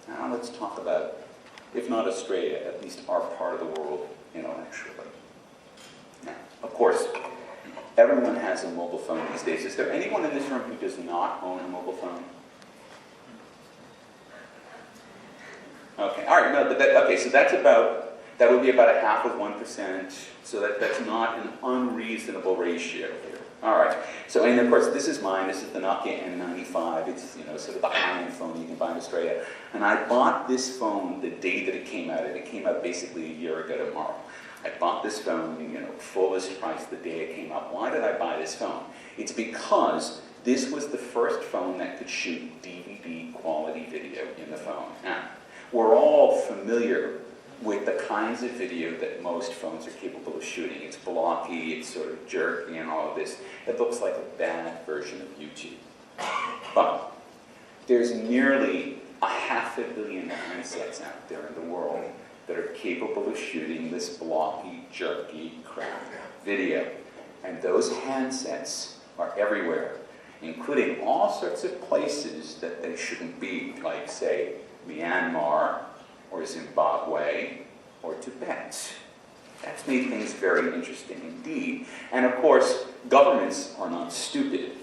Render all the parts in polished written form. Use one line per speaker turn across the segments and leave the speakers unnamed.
Now let's talk about, if not Australia, at least our part of the world intellectually. Now, of course, everyone has a mobile phone these days. Is there anyone in this room who does not own a mobile phone? Okay, all right, no, okay, so that would be about 0.5%, so that's not an unreasonable ratio here. All right, so, and of course, this is mine. This is the Nokia N95. It's, sort of the high-end phone you can buy in Australia. And I bought this phone the day that it came out, and it came out basically a year ago tomorrow. I bought this phone, fullest price the day it came out. Why did I buy this phone? It's because this was the first phone that could shoot DVD quality video in the phone. Now, we're all familiar with the kinds of video that most phones are capable of shooting. It's blocky, it's sort of jerky and all of this. It looks like a bad version of YouTube. But there's nearly 500 million handsets out there in the world that are capable of shooting this blocky, jerky crap video. And those handsets are everywhere, including all sorts of places that they shouldn't be, like, say, Myanmar, or Zimbabwe, or Tibet. That's made things very interesting indeed. And of course, governments are not stupid.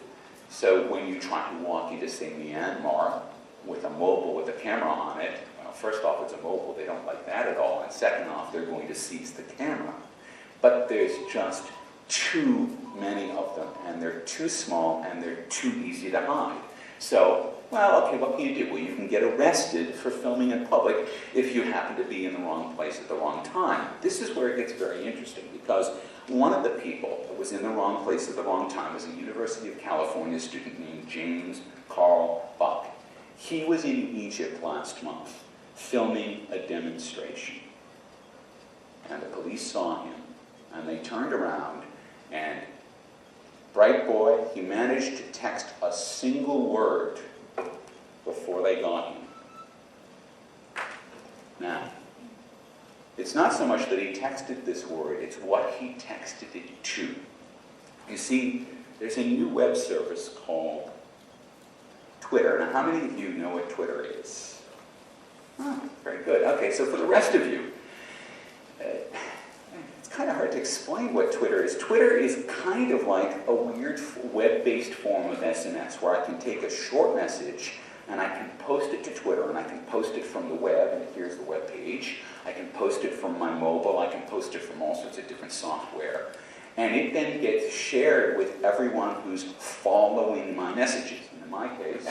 So when you try to walk into, say, Myanmar with a mobile with a camera on it, well, first off, it's a mobile. They don't like that at all. And second off, they're going to seize the camera. But there's just too many of them, and they're too small, and they're too easy to hide. So, well, okay, what can you do? Well, you can get arrested for filming in public if you happen to be in the wrong place at the wrong time. This is where it gets very interesting, because one of the people that was in the wrong place at the wrong time was a University of California student named James Carl Buck. He was in Egypt last month filming a demonstration. And the police saw him, and they turned around, and bright boy, he managed to text a single word before they got him. Now, it's not so much that he texted this word, it's what he texted it to. You see, there's a new web service called Twitter. Now, how many of you know what Twitter is? Oh, very good. Okay, so for the rest of you, it's kind of hard to explain what Twitter is. Twitter is kind of like a weird web-based form of SMS, where I can take a short message and I can post it to Twitter, and I can post it from the web, and here's the web page. I can post it from my mobile. I can post it from all sorts of different software. And it then gets shared with everyone who's following my messages. And in my case,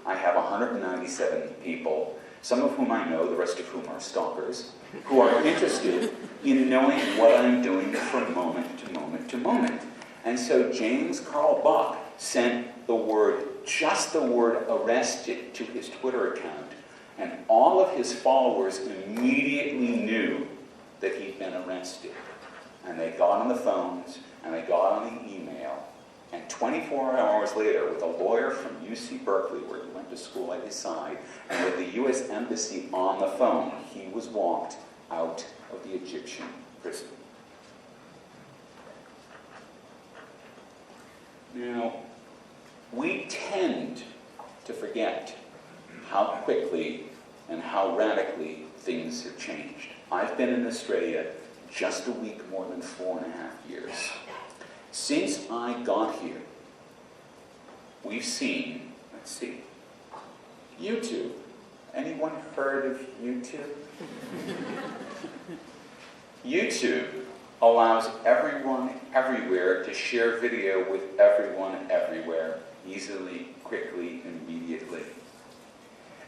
I have 197 people, some of whom I know, the rest of whom are stalkers, who are interested in knowing what I'm doing from moment to moment to moment. And so James Carl Buck sent just the word arrested to his Twitter account, and all of his followers immediately knew that he'd been arrested. And they got on the phones, and they got on the email, and 24 hours later, with a lawyer from UC Berkeley, where he went to school at his side, and with the U.S. Embassy on the phone, he was walked out of the Egyptian prison. Now, we tend to forget how quickly and how radically things have changed. I've been in Australia just a week more than 4.5 years. Since I got here, we've seen, let's see, YouTube. Anyone heard of YouTube? YouTube allows everyone everywhere to share video with everyone everywhere, easily, quickly, immediately.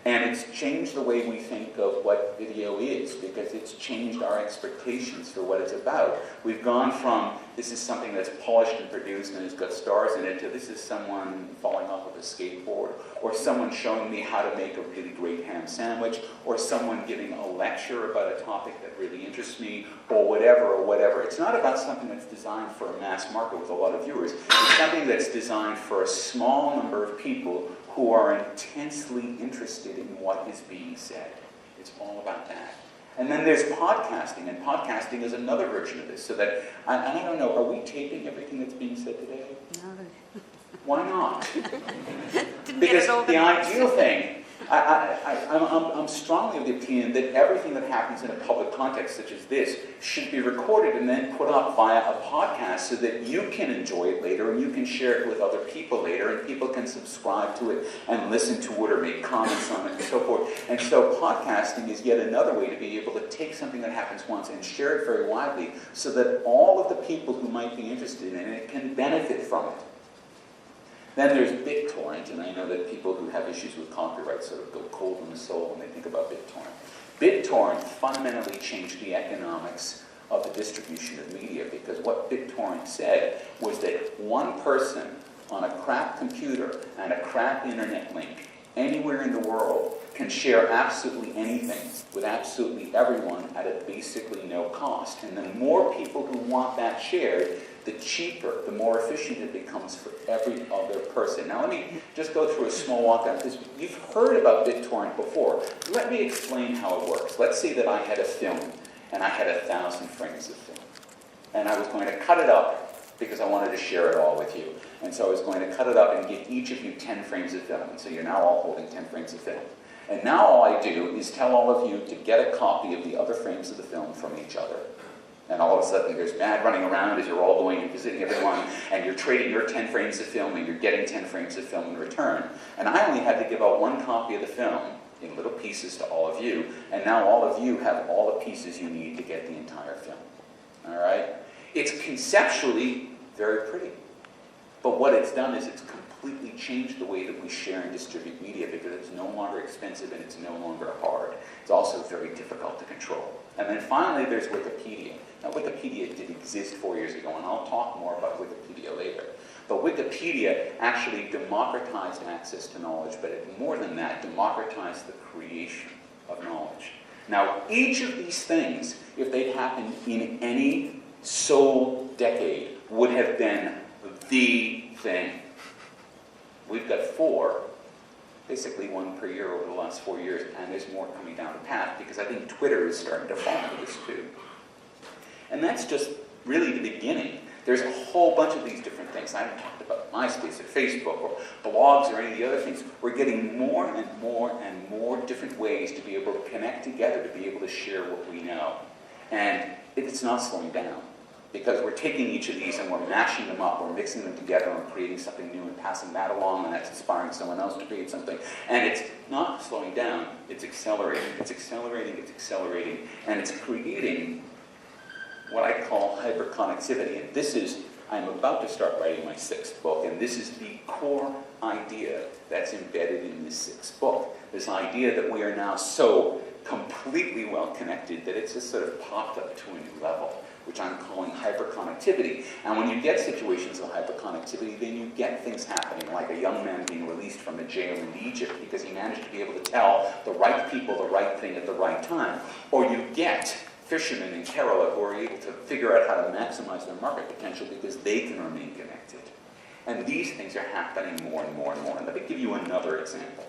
And it's changed the way we think of what video is, because it's changed our expectations for what it's about. We've gone from, this is something that's polished and produced and has got stars in it, to this is someone falling off of a skateboard, or someone showing me how to make a really great ham sandwich, or someone giving a lecture about a topic that really interests me, or whatever. It's not about something that's designed for a mass market with a lot of viewers. It's something that's designed for a small number of people who are intensely interested in what is being said. It's all about that. And then there's podcasting, and podcasting is another version of this. So that, and I don't know, are we taping everything that's being said today?
No.
Why not?
Didn't
Because
get it
the ideal thing, I'm strongly of the opinion that everything that happens in a public context such as this should be recorded and then put up via a podcast so that you can enjoy it later and you can share it with other people later and people can subscribe to it and listen to it or make comments on it and so forth. And so podcasting is yet another way to be able to take something that happens once and share it very widely so that all of the people who might be interested in it can benefit from it. Then there's BitTorrent, and I know that people who have issues with copyright sort of go cold in the soul when they think about BitTorrent. BitTorrent fundamentally changed the economics of the distribution of media, because what BitTorrent said was that one person on a crap computer and a crap internet link anywhere in the world can share absolutely anything with absolutely everyone at a basically no cost. And the more people who want that shared, the cheaper, the more efficient it becomes for every other person. Now let me just go through a small walkdown, because you've heard about BitTorrent before. Let me explain how it works. Let's say that I had a film, and I had 1,000 frames of film. And I was going to cut it up because I wanted to share it all with you. And so I was going to cut it up and give each of you 10 frames of film. And so you're now all holding 10 frames of film. And now all I do is tell all of you to get a copy of the other frames of the film from each other. And all of a sudden there's mad running around as you're all going and visiting everyone, and you're trading your 10 frames of film and you're getting 10 frames of film in return. And I only had to give out one copy of the film in little pieces to all of you, and now all of you have all the pieces you need to get the entire film. All right? It's conceptually very pretty. But what it's done is it's completely changed the way that we share and distribute media, because it's no longer expensive and it's no longer hard. It's also very difficult to control. And then finally there's Wikipedia. Now Wikipedia did exist 4 years ago, and I'll talk more about Wikipedia later. But Wikipedia actually democratized access to knowledge, but more than that, democratized the creation of knowledge. Now each of these things, if they'd happened in any sole decade, would have been the thing. We've got 4, basically 1 per year over the last 4 years, and there's more coming down the path, because I think Twitter is starting to fall into this too. And that's just really the beginning. There's a whole bunch of these different things. I haven't talked about MySpace or Facebook or blogs or any of the other things. We're getting more and more and more different ways to be able to connect together, to be able to share what we know. And it's not slowing down, because we're taking each of these and we're mashing them up, we're mixing them together and creating something new and passing that along, and that's inspiring someone else to create something. And it's not slowing down, it's accelerating. It's accelerating, it's accelerating, and it's creating what I call hyperconnectivity. And this is, I'm about to start writing my 6th book, and this is the core idea that's embedded in this 6th book. This idea that we are now so completely well connected that it's just sort of popped up to a new level, which I'm calling hyperconnectivity. And when you get situations of hyperconnectivity, then you get things happening, like a young man being released from a jail in Egypt because he managed to be able to tell the right people the right thing at the right time. Or you get fishermen in Kerala who are able to figure out how to maximize their market potential because they can remain connected. And these things are happening more and more and more. And let me give you another example.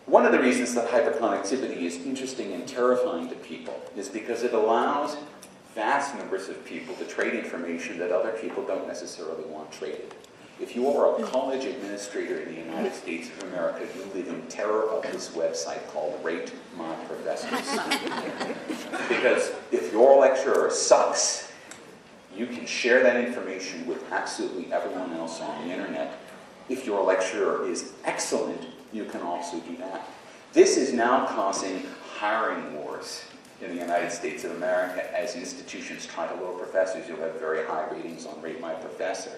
One of the reasons that hyperconnectivity is interesting and terrifying to people is because it allows vast numbers of people to trade information that other people don't necessarily want traded. If you are a college administrator in the United States of America, you live in terror of this website called Rate My Professors. Because if your lecturer sucks, you can share that information with absolutely everyone else on the internet. If your lecturer is excellent, you can also do that. This is now causing hiring wars in the United States of America as institutions try to lure professors. You'll have very high ratings on Rate My Professor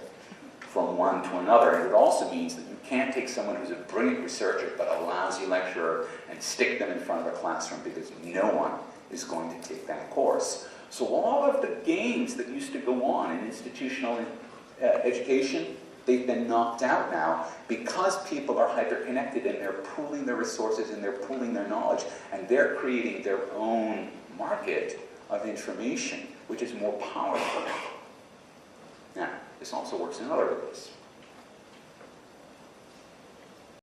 from one to another. And it also means that you can't take someone who's a brilliant researcher but a lousy lecturer and stick them in front of a classroom, because no one is going to take that course. So all of the games that used to go on in institutional education, they've been knocked out now because people are hyper-connected and they're pooling their resources and they're pooling their knowledge, and they're creating their own market of information, which is more powerful. Now, this also works in other ways.